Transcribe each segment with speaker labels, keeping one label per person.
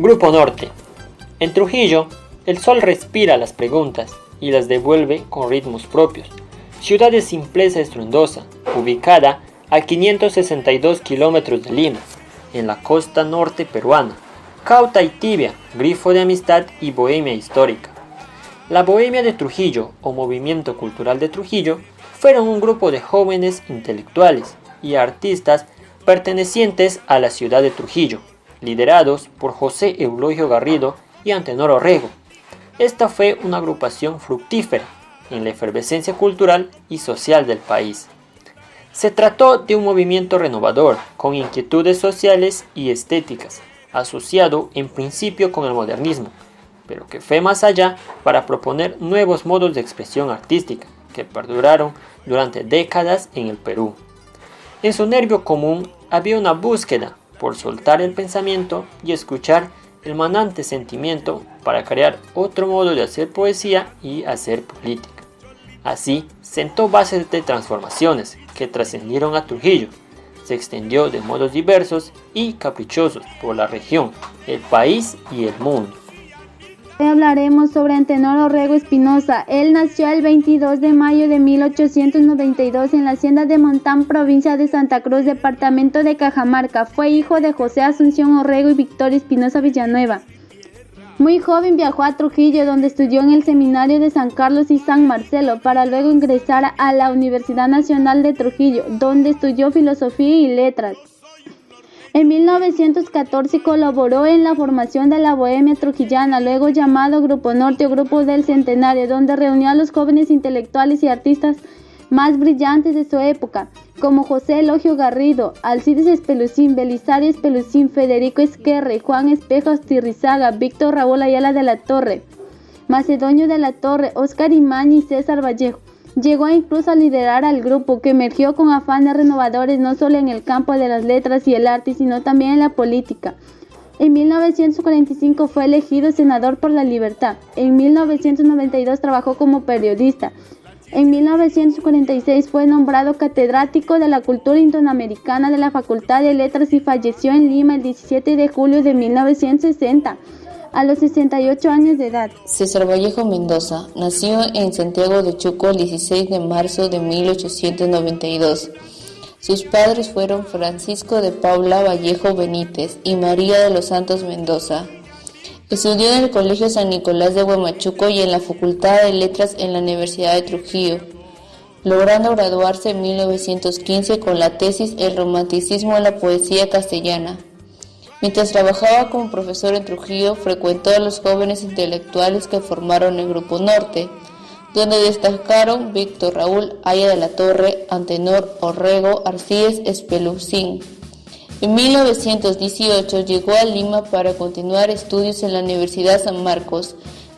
Speaker 1: Grupo Norte. En Trujillo, el sol respira las preguntas y las devuelve con ritmos propios. Ciudad de simpleza estruendosa, ubicada a 562 kilómetros de Lima, en la costa norte peruana, cauta y tibia, grifo de amistad y bohemia histórica. La Bohemia de Trujillo o Movimiento Cultural de Trujillo fueron un grupo de jóvenes intelectuales y artistas pertenecientes a la ciudad de Trujillo, liderados por José Eulogio Garrido y Antenor Orrego. Esta fue una agrupación fructífera en la efervescencia cultural y social del país. Se trató de un movimiento renovador, con inquietudes sociales y estéticas, asociado en principio con el modernismo, pero que fue más allá para proponer nuevos modos de expresión artística que perduraron durante décadas en el Perú. En su nervio común había una búsqueda por soltar el pensamiento y escuchar el manante sentimiento para crear otro modo de hacer poesía y hacer política. Así, sentó bases de transformaciones que trascendieron a Trujillo. Se extendió de modos diversos y caprichosos por la región, el país y el mundo.
Speaker 2: Hoy hablaremos sobre Antenor Orrego Espinosa. Él nació el 22 de mayo de 1892 en la hacienda de Montán, provincia de Santa Cruz, departamento de Cajamarca. Fue hijo de José Asunción Orrego y Victoria Espinosa Villanueva. Muy joven viajó a Trujillo, donde estudió en el seminario de San Carlos y San Marcelo, para luego ingresar a la Universidad Nacional de Trujillo, donde estudió filosofía y letras. En 1914 colaboró en la formación de la Bohemia Trujillana, luego llamado Grupo Norte o Grupo del Centenario, donde reunió a los jóvenes intelectuales y artistas más brillantes de su época, como José Eulogio Garrido, Alcides Espelucín, Belisario Espelucín, Federico Esquerre, Juan Espejo Astirrizaga, Víctor Raúl Ayala de la Torre, Macedonio de la Torre, Óscar Imaña y César Vallejo. Llegó incluso a liderar al grupo, que emergió con afanes renovadores no solo en el campo de las letras y el arte, sino también en la política. En 1945 fue elegido senador por la Libertad. En 1992 trabajó como periodista. En 1946 fue nombrado catedrático de la cultura indoamericana de la Facultad de Letras y falleció en Lima el 17 de julio de 1960. A los 68 años de edad.
Speaker 3: César Vallejo Mendoza nació en Santiago de Chuco el 16 de marzo de 1892. Sus padres fueron Francisco de Paula Vallejo Benítez y María de los Santos Mendoza. Estudió en el Colegio San Nicolás de Huamachuco y en la Facultad de Letras en la Universidad de Trujillo, logrando graduarse en 1915 con la tesis El romanticismo en la poesía castellana. Mientras trabajaba como profesor en Trujillo, frecuentó a los jóvenes intelectuales que formaron el Grupo Norte, donde destacaron Víctor Raúl Aya de la Torre, Antenor Orrego, Alcides Espelucín. En 1918 llegó a Lima para continuar estudios en la Universidad San Marcos.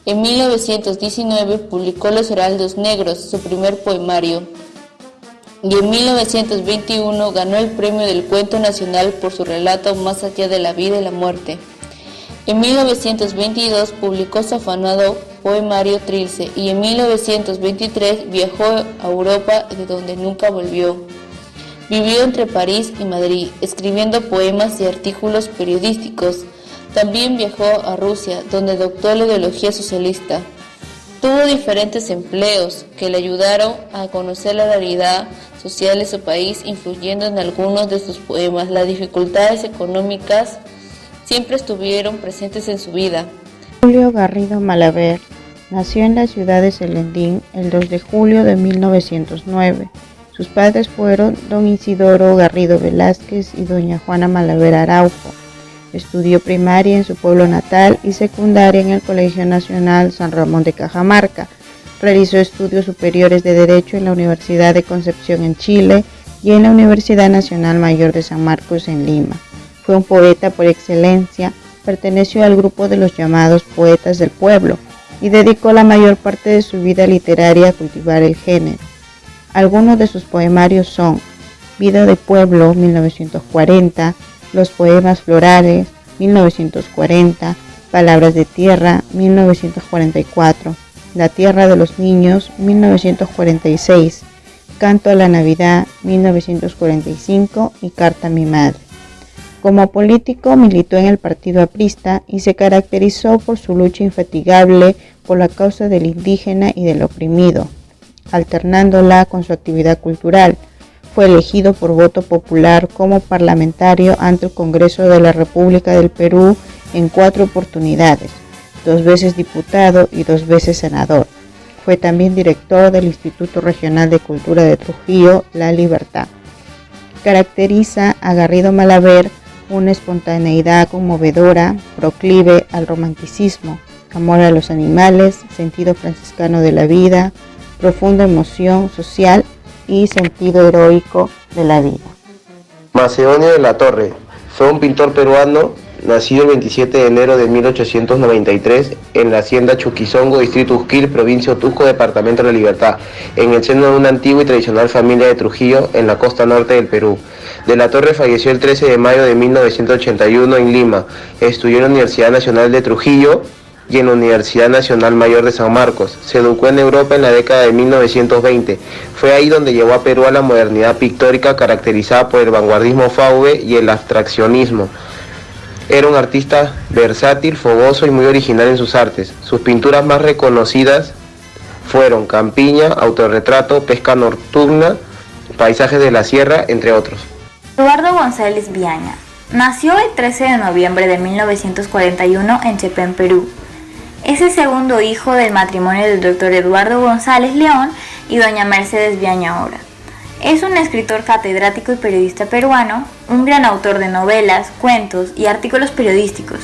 Speaker 3: En 1919 publicó Los Heraldos Negros, su primer poemario. Y en 1921 ganó el Premio del Cuento Nacional por su relato Más allá de la vida y la muerte. En 1922 publicó su afanado poemario Trilce y en 1923 viajó a Europa, de donde nunca volvió. Vivió entre París y Madrid, escribiendo poemas y artículos periodísticos. También viajó a Rusia, donde adoptó la ideología socialista. Tuvo diferentes empleos que le ayudaron a conocer la realidad social de su país, influyendo en algunos de sus poemas. Las dificultades económicas siempre estuvieron presentes en su vida.
Speaker 4: Julio Garrido Malaver nació en la ciudad de Celendín el 2 de julio de 1909. Sus padres fueron don Isidoro Garrido Velázquez y doña Juana Malaver Araujo. Estudió primaria en su pueblo natal y secundaria en el Colegio Nacional San Ramón de Cajamarca. Realizó estudios superiores de Derecho en la Universidad de Concepción en Chile y en la Universidad Nacional Mayor de San Marcos en Lima. Fue un poeta por excelencia, perteneció al grupo de los llamados poetas del pueblo y dedicó la mayor parte de su vida literaria a cultivar el género. Algunos de sus poemarios son Vida de Pueblo, 1940, Los Poemas Florales, 1940, Palabras de Tierra, 1944, La Tierra de los Niños, 1946, Canto a la Navidad, 1945 y Carta a mi Madre. Como político militó en el partido aprista y se caracterizó por su lucha infatigable por la causa del indígena y del oprimido, alternándola con su actividad cultural. Fue elegido por voto popular como parlamentario ante el Congreso de la República del Perú en 4 oportunidades, 2 veces diputado y 2 veces senador. Fue también director del Instituto Regional de Cultura de Trujillo, La Libertad. Caracteriza a Garrido Malaver una espontaneidad conmovedora, proclive al romanticismo, amor a los animales, sentido franciscano de la vida, profunda emoción social y sentido heroico de la vida.
Speaker 5: Macedonio de la Torre fue un pintor peruano nacido el 27 de enero de 1893 en la hacienda Chuquizongo, distrito Usquil, provincia Otusco, departamento de La Libertad, en el seno de una antigua y tradicional familia de Trujillo en la costa norte del Perú. De la Torre falleció el 13 de mayo de 1981 en Lima. Estudió en la Universidad Nacional de Trujillo y en la Universidad Nacional Mayor de San Marcos. Se educó en Europa en la década de 1920. Fue ahí donde llevó a Perú a la modernidad pictórica caracterizada por el vanguardismo fauve y el abstraccionismo. Era un artista versátil, fogoso y muy original en sus artes. Sus pinturas más reconocidas fueron Campiña, Autorretrato, Pesca Nocturna, Paisajes de la Sierra, entre otros.
Speaker 6: Eduardo González Viaña nació el 13 de noviembre de 1941 en Chepén, Perú. Es el segundo hijo del matrimonio del doctor Eduardo González León y doña Mercedes Viaña Ora. Es un escritor catedrático y periodista peruano, un gran autor de novelas, cuentos y artículos periodísticos.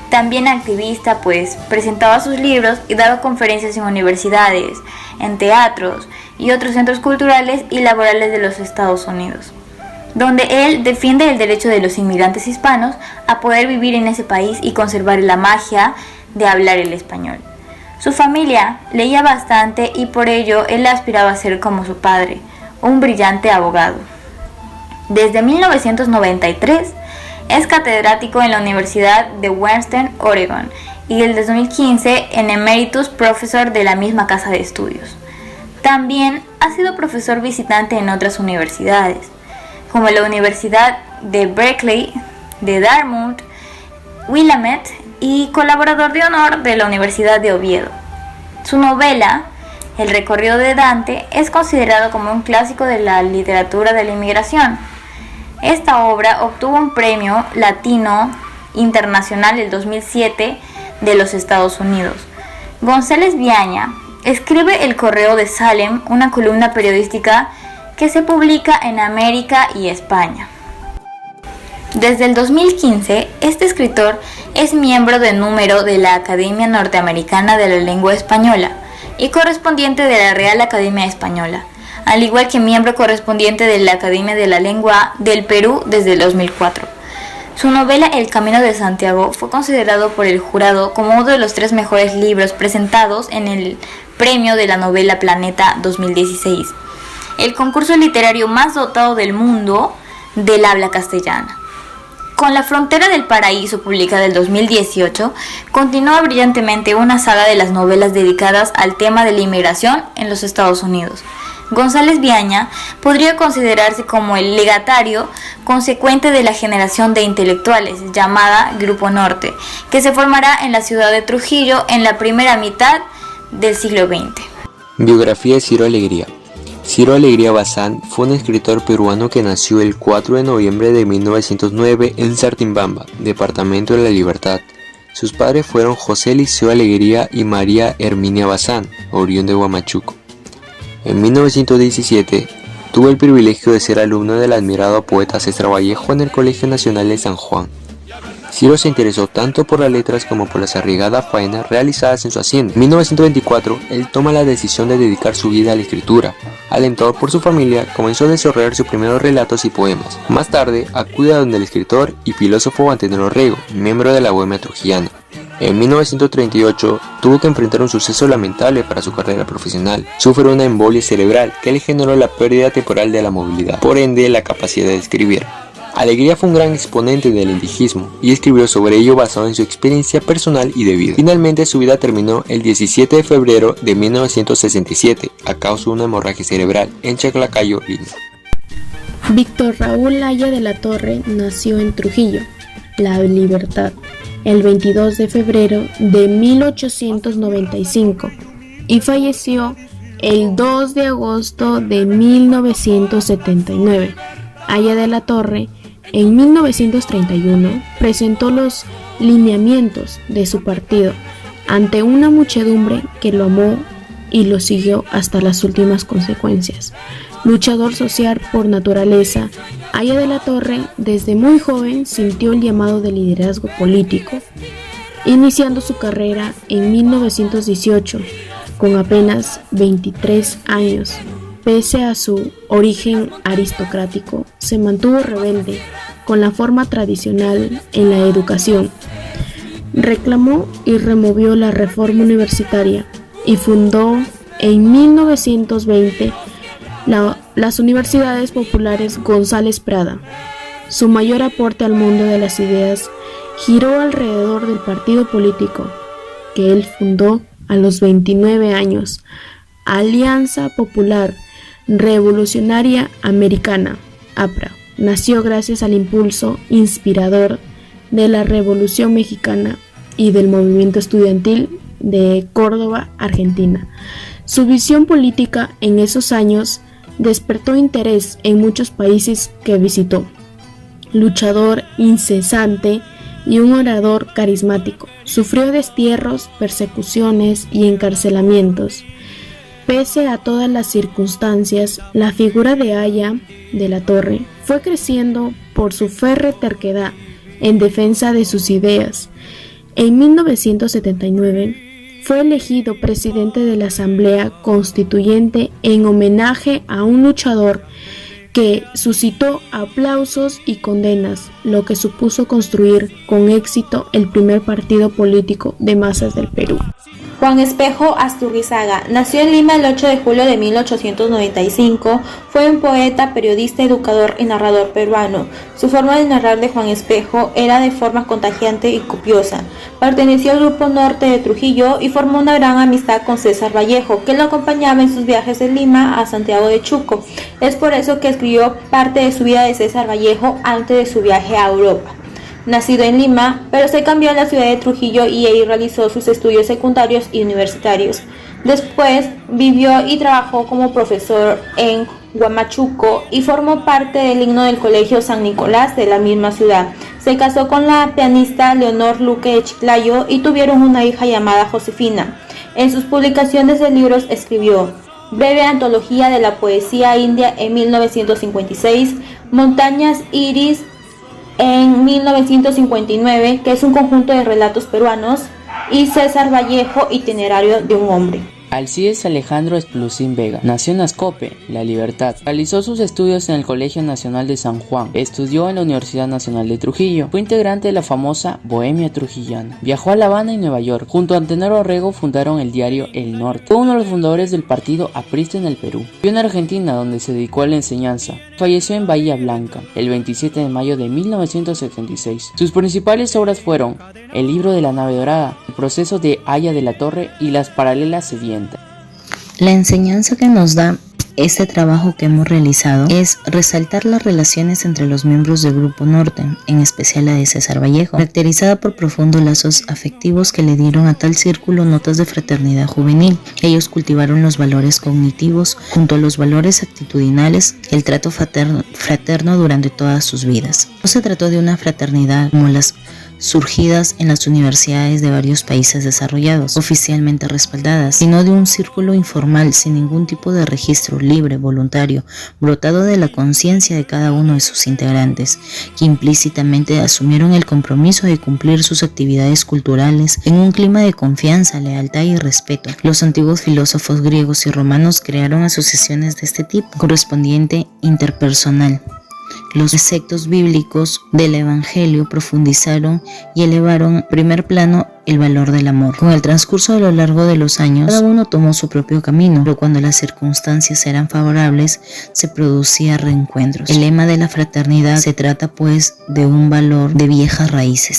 Speaker 6: También activista, pues presentaba sus libros y daba conferencias en universidades, en teatros y otros centros culturales y laborales de los Estados Unidos, donde él defiende el derecho de los inmigrantes hispanos a poder vivir en ese país y conservar la magia de hablar el español. Su familia leía bastante y por ello él aspiraba a ser como su padre, un brillante abogado. Desde 1993 es catedrático en la Universidad de Western Oregon y desde 2015 en Emeritus Professor de la misma casa de estudios. También ha sido profesor visitante en otras universidades, como la Universidad de Berkeley, de Dartmouth, Willamette y colaborador de honor de la Universidad de Oviedo. Su novela, El recorrido de Dante, es considerado como un clásico de la literatura de la inmigración. Esta obra obtuvo un premio latino internacional del 2007 de los Estados Unidos. González Viaña escribe El Correo de Salem, una columna periodística que se publica en América y España. Desde el 2015, este escritor es miembro de número de la Academia Norteamericana de la Lengua Española y correspondiente de la Real Academia Española, al igual que miembro correspondiente de la Academia de la Lengua del Perú desde el 2004. Su novela El Camino de Santiago fue considerado por el jurado como uno de los 3 mejores libros presentados en el Premio de la Novela Planeta 2016, el concurso literario más dotado del mundo del habla castellana. Con La Frontera del Paraíso, publicada en 2018, continúa brillantemente una saga de las novelas dedicadas al tema de la inmigración en los Estados Unidos. González Viaña podría considerarse como el legatario consecuente de la generación de intelectuales llamada Grupo Norte, que se formará en la ciudad de Trujillo en la primera mitad del siglo XX.
Speaker 7: Biografía de Ciro Alegría. Ciro Alegría Bazán fue un escritor peruano que nació el 4 de noviembre de 1909 en Sartimbamba, departamento de La Libertad. Sus padres fueron José Eliseo Alegría y María Herminia Bazán, oriundo de Huamachuco. En 1917 tuvo el privilegio de ser alumno del admirado poeta César Vallejo en el Colegio Nacional de San Juan. Ciro se interesó tanto por las letras como por las arriesgadas faenas realizadas en su hacienda. En 1924, él toma la decisión de dedicar su vida a la escritura. Alentado por su familia, comenzó a desarrollar sus primeros relatos y poemas. Más tarde, acude a donde el escritor y filósofo Antenor Orrego, miembro de la Bohemia trujillana. En 1938, tuvo que enfrentar un suceso lamentable para su carrera profesional. Sufre una embolia cerebral que le generó la pérdida temporal de la movilidad, por ende la capacidad de escribir. Alegría fue un gran exponente del indígenismo y escribió sobre ello basado en su experiencia personal y de vida. Finalmente su vida terminó el 17 de febrero de 1967 a causa de una hemorragia cerebral en Chaclacayo, Lima.
Speaker 8: Víctor Raúl Haya de la Torre nació en Trujillo, La Libertad, el 22 de febrero de 1895 y falleció el 2 de agosto de 1979. Haya de la Torre, en 1931, presentó los lineamientos de su partido ante una muchedumbre que lo amó y lo siguió hasta las últimas consecuencias. Luchador social por naturaleza, Haya de la Torre desde muy joven sintió el llamado de liderazgo político, iniciando su carrera en 1918 con apenas 23 años. Pese a su origen aristocrático, se mantuvo rebelde con la forma tradicional en la educación. Reclamó y removió la reforma universitaria y fundó en 1920 las Universidades Populares González Prada. Su mayor aporte al mundo de las ideas giró alrededor del partido político que él fundó a los 29 años, Alianza Popular Revolucionaria Americana, APRA. Nació gracias al impulso inspirador de la Revolución Mexicana y del movimiento estudiantil de Córdoba, Argentina. Su visión política en esos años despertó interés en muchos países que visitó. Luchador incesante y un orador carismático, sufrió destierros, persecuciones y encarcelamientos. Pese a todas las circunstancias, la figura de Haya de la Torre fue creciendo por su férrea terquedad en defensa de sus ideas. En 1979 fue elegido presidente de la Asamblea Constituyente en homenaje a un luchador que suscitó aplausos y condenas, lo que supuso construir con éxito el primer partido político de masas del Perú.
Speaker 9: Juan Espejo Asturrizaga nació en Lima el 8 de julio de 1895, fue un poeta, periodista, educador y narrador peruano. Su forma de narrar de Juan Espejo era de forma contagiante y copiosa. Perteneció al Grupo Norte de Trujillo y formó una gran amistad con César Vallejo, que lo acompañaba en sus viajes de Lima a Santiago de Chuco. Es por eso que escribió parte de su vida de César Vallejo antes de su viaje a Europa. Nacido en Lima, pero se cambió a la ciudad de Trujillo y ahí realizó sus estudios secundarios y universitarios. Después vivió y trabajó como profesor en Huamachuco y formó parte del himno del Colegio San Nicolás de la misma ciudad. Se casó con la pianista Leonor Luque de Chiclayo y tuvieron una hija llamada Josefina. En sus publicaciones de libros escribió Breve Antología de la Poesía India en 1956, Montañas Iris en 1959, que es un conjunto de relatos peruanos, y César Vallejo, Itinerario de un hombre.
Speaker 10: Alcides Alejandro Esplusín Vega nació en Ascope, La Libertad. Realizó sus estudios en el Colegio Nacional de San Juan. Estudió en la Universidad Nacional de Trujillo. Fue integrante de la famosa Bohemia Trujillana. Viajó a La Habana y Nueva York. Junto a Antenor Orrego fundaron el diario El Norte. Fue uno de los fundadores del partido aprista en el Perú. Vivió en Argentina, donde se dedicó a la enseñanza. Falleció en Bahía Blanca el 27 de mayo de 1976. Sus principales obras fueron El libro de la nave dorada, El proceso de Haya de la Torre y Las paralelas sedientas.
Speaker 11: La enseñanza que nos da este trabajo que hemos realizado es resaltar las relaciones entre los miembros del Grupo Norte, en especial la de César Vallejo, caracterizada por profundos lazos afectivos que le dieron a tal círculo notas de fraternidad juvenil. Ellos cultivaron los valores cognitivos junto a los valores actitudinales, el trato fraterno durante todas sus vidas. No se trató de una fraternidad como las surgidas en las universidades de varios países desarrollados, oficialmente respaldadas, sino de un círculo informal sin ningún tipo de registro, libre, voluntario, brotado de la conciencia de cada uno de sus integrantes, que implícitamente asumieron el compromiso de cumplir sus actividades culturales en un clima de confianza, lealtad y respeto. Los antiguos filósofos griegos y romanos crearon asociaciones de este tipo, correspondiente interpersonal. Los preceptos bíblicos del Evangelio profundizaron y elevaron en primer plano el valor del amor. Con el transcurso a lo largo de los años, cada uno tomó su propio camino, pero cuando las circunstancias eran favorables, se producían reencuentros. El lema de la fraternidad se trata pues de un valor de viejas raíces.